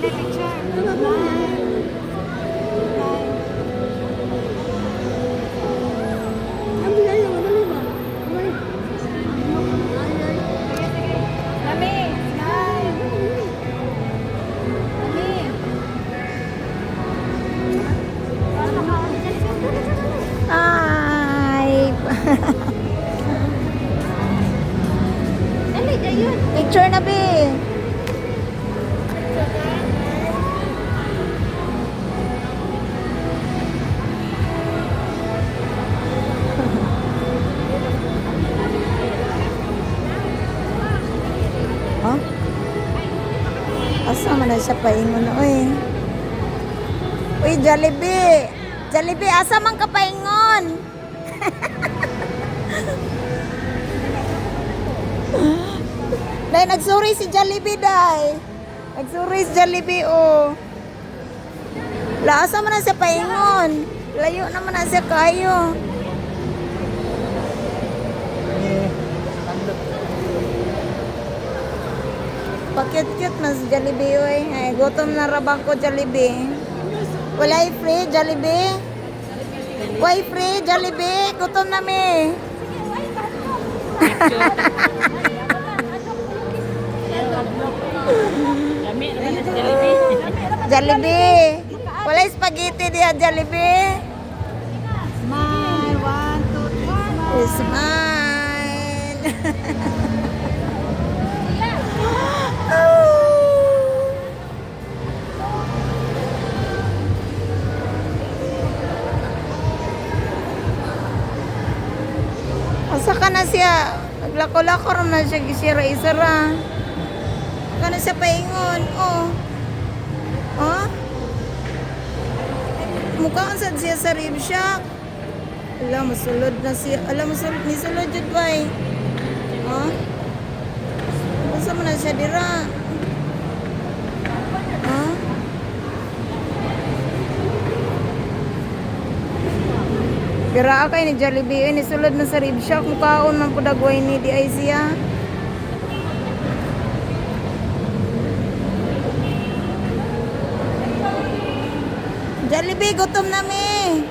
Dali, picture. Smile. Lami, smile. Lami. Hi! Dali, ayun. Picture na, be. Oh? Asa man na siya paingon, uy. Uy, Jollibee! Jollibee, asa man ka paingon? Dahil nagsuri si Jollibee, day. Nagsuri si Jollibee, oh. La, asa man na siya paingon? Layo naman na siya kayo. Pakit-cute na si Jollibee, oy. Ay, gutom na rabang ko, Jollibee. Walay free, Jollibee. Why free, Jollibee? Gutom na mi. Jollibee. Walay spaghetti diya, Jollibee. Smile. 1, 2, 3, smile. Smile. Asa ka na siya? Naglako-lako rin na siya gisira-isara. Aka na siya paingon. Oh. Oh? Mukhaan sad siya sa rib shack. Alam, masulod na siya. Alam, masulod. Nisulod yun ba eh? Oh? Basta mo na siya dira. Oh? Dira kay ni Jollibee. Nisulod na sa rib shack. Mukhaan man po dagway ni di ay siya. Jollibee, gutom na mi.